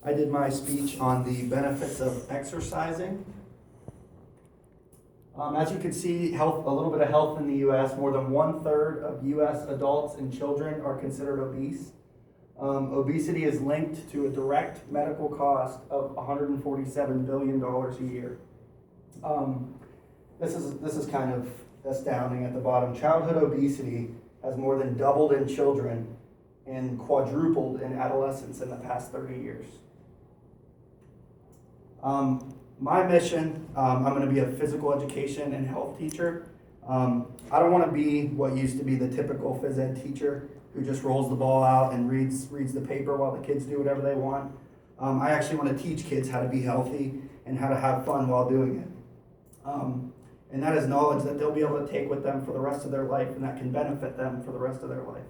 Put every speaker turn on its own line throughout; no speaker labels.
I did my speech on the benefits of exercising. As you can see, a little bit of health in the U.S. More than 1/3 of U.S. adults and children are considered obese. Obesity is linked to a direct medical cost of $147 billion a year. This is kind of astounding at the bottom. Childhood obesity has more than doubled in children and quadrupled in adolescents in the past 30 years. My mission, I'm going to be a physical education and health teacher. I don't want to be what used to be the typical phys ed teacher who just rolls the ball out and reads the paper while the kids do whatever they want. I actually want to teach kids how to be healthy and how to have fun while doing it. And that is knowledge that they'll be able to take with them for the rest of their life and that can benefit them for the rest of their life.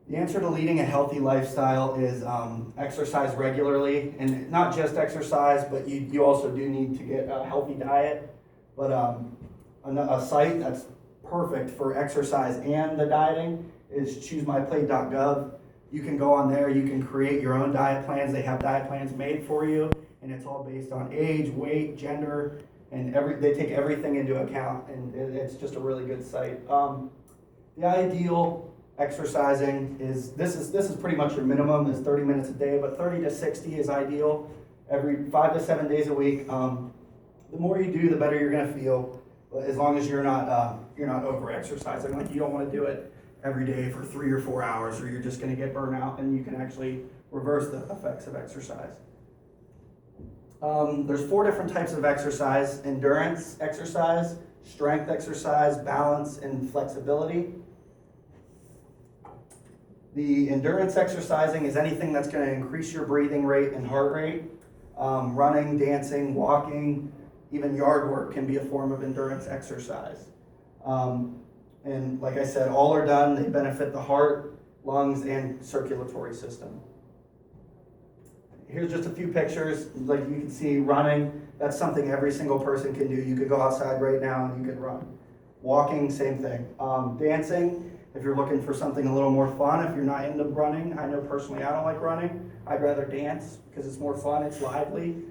The answer to leading a healthy lifestyle is exercise regularly, and not just exercise, but you also do need to get a healthy diet. But a site that's perfect for exercise and the dieting is ChooseMyPlate.gov. You can go on there, you can create your own diet plans. They have diet plans made for you, and it's all based on age, weight, gender, and they take everything into account, and it's just a really good site. The ideal exercising is this is pretty much your minimum is 30 minutes a day, but 30 to 60 is ideal every 5 to 7 days a week. The more you do, the better you're going to feel, as long as you're not over exercising. Like, you don't want to do it every day for 3 or 4 hours, or you're just going to get burnt out, and you can actually reverse the effects of exercise. There's 4 different types of exercise: endurance exercise, strength exercise, balance, and flexibility. The endurance exercising is anything that's going to increase your breathing rate and heart rate. Running, dancing, walking, even yard work can be a form of endurance exercise. And like I said, all are done. They benefit the heart, lungs, and circulatory system. Here's just a few pictures. Like you can see, running, that's something every single person can do. You could go outside right now and you could run. Walking, same thing. Dancing, if you're looking for something a little more fun, if you're not into running, I know personally I don't like running. I'd rather dance because it's more fun, it's lively.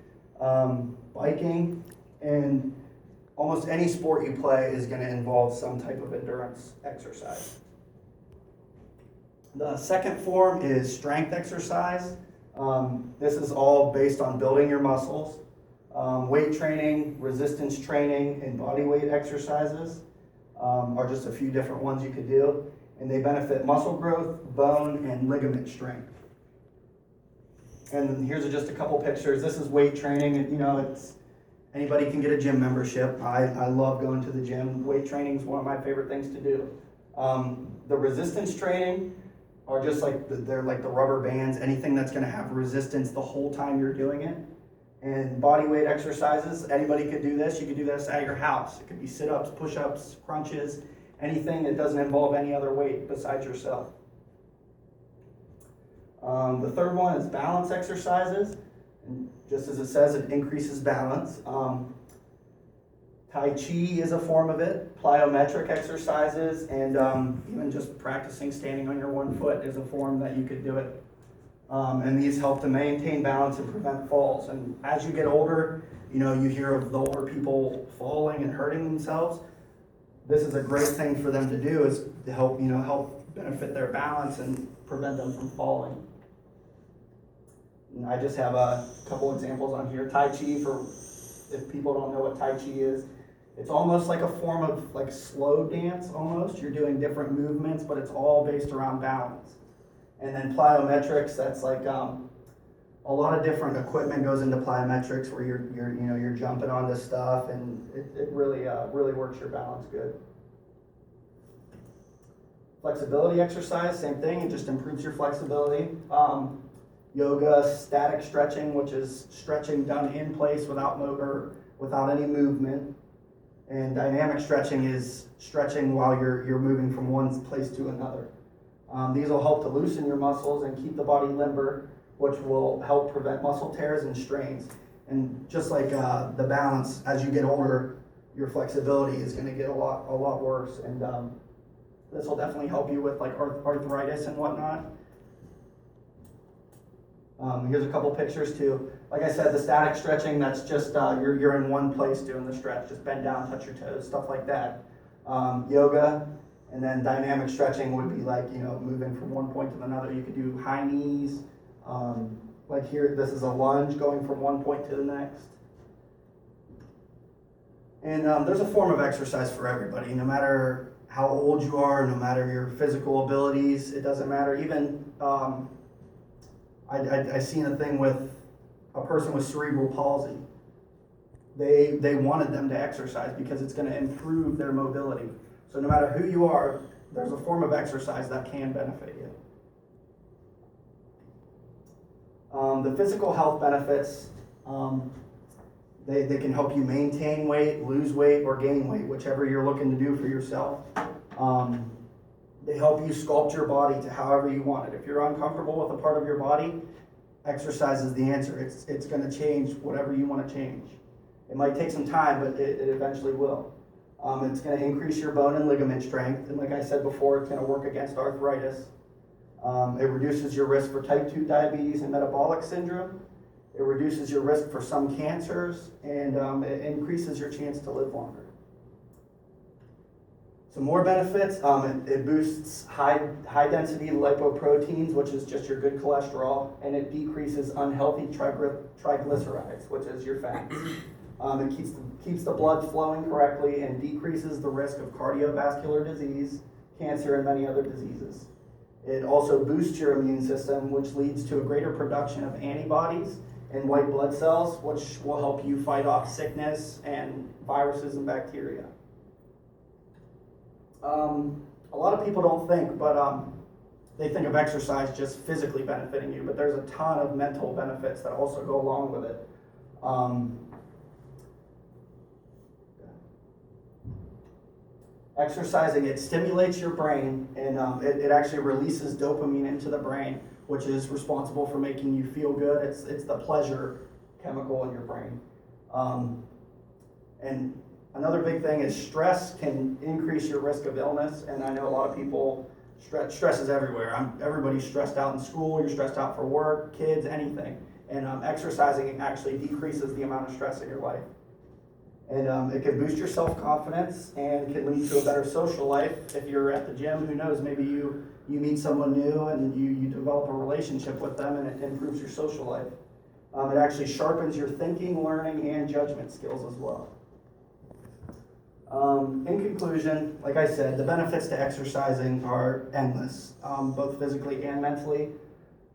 Biking, and almost any sport you play is going to involve some type of endurance exercise. The second form is strength exercise. This is all based on building your muscles. Weight training, resistance training, and body weight exercises are just a few different ones you could do, and they benefit muscle growth, bone, and ligament strength. And here's just a couple pictures. This is weight training, and it's anybody can get a gym membership. I love going to the gym. Weight training is one of my favorite things to do. The resistance training are just they're like the rubber bands, anything that's going to have resistance the whole time you're doing it. And body weight exercises, anybody could do this. You could do this at your house. It could be sit-ups, push-ups, crunches, anything that doesn't involve any other weight besides yourself. The third one is balance exercises. And just as it says, it increases balance. Tai Chi is a form of it. Plyometric exercises, and even just practicing standing on your one foot is a form that you could do it. And these help to maintain balance and prevent falls. And as you get older, you hear of the older people falling and hurting themselves. This is a great thing for them to do, is to help benefit their balance and prevent them from falling. And I just have a couple examples on here. Tai Chi, for if people don't know what Tai Chi is, it's almost like a form of like slow dance almost. You're doing different movements, but it's all based around balance. And then plyometrics, that's like a lot of different equipment goes into plyometrics where you're jumping onto stuff, and it really works your balance good. Flexibility exercise, same thing, it just improves your flexibility. Yoga, static stretching, which is stretching done in place without any movement. And dynamic stretching is stretching while you're moving from one place to another. These will help to loosen your muscles and keep the body limber, which will help prevent muscle tears and strains. And just like the balance, as you get older, your flexibility is going to get a lot worse. And this will definitely help you with like arthritis and whatnot. Here's a couple pictures too. Like I said, the static stretching, that's just you're in one place doing the stretch. Just bend down, touch your toes, stuff like that. Yoga, and then dynamic stretching would be like, moving from one point to another. You could do high knees. Like here, this is a lunge going from one point to the next. And there's a form of exercise for everybody, no matter how old you are, no matter your physical abilities, it doesn't matter. Even, I seen a thing with a person with cerebral palsy. They wanted them to exercise because it's going to improve their mobility. So no matter who you are, there's a form of exercise that can benefit you. The physical health benefits, they can help you maintain weight, lose weight, or gain weight, whichever you're looking to do for yourself. They help you sculpt your body to however you want it. If you're uncomfortable with a part of your body, exercise is the answer. It's going to change whatever you want to change. It might take some time, but it eventually will. It's going to increase your bone and ligament strength, and like I said before, it's going to work against arthritis. It reduces your risk for type 2 diabetes and metabolic syndrome. It reduces your risk for some cancers, and it increases your chance to live longer. Some more benefits, it boosts high density lipoproteins, which is just your good cholesterol, and it decreases unhealthy triglycerides, which is your fats. It keeps the blood flowing correctly and decreases the risk of cardiovascular disease, cancer, and many other diseases. It also boosts your immune system, which leads to a greater production of antibodies and white blood cells, which will help you fight off sickness and viruses and bacteria. A lot of people don't think, but they think of exercise just physically benefiting you, but there's a ton of mental benefits that also go along with it. Exercising, it stimulates your brain, and it actually releases dopamine into the brain, which is responsible for making you feel good. It's the pleasure chemical in your brain. And another big thing is stress can increase your risk of illness, and I know a lot of people, stress is everywhere. Everybody's stressed out in school, you're stressed out for work, kids, anything. And exercising actually decreases the amount of stress in your life. And it can boost your self-confidence and can lead to a better social life. If you're at the gym, who knows, maybe you meet someone new and you develop a relationship with them, and it improves your social life. It actually sharpens your thinking, learning, and judgment skills as well. In conclusion, like I said, the benefits to exercising are endless, both physically and mentally.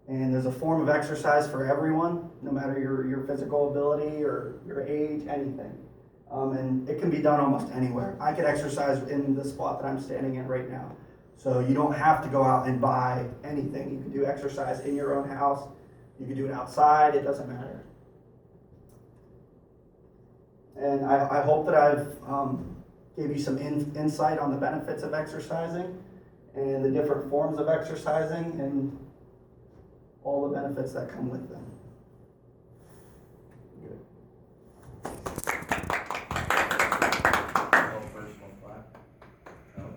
And there's a form of exercise for everyone, no matter your physical ability or your age, anything. And it can be done almost anywhere. I could exercise in the spot that I'm standing in right now. So you don't have to go out and buy anything. You can do exercise in your own house. You can do it outside. It doesn't matter. And I hope that I've gave you some insight on the benefits of exercising and the different forms of exercising and all the benefits that come with them.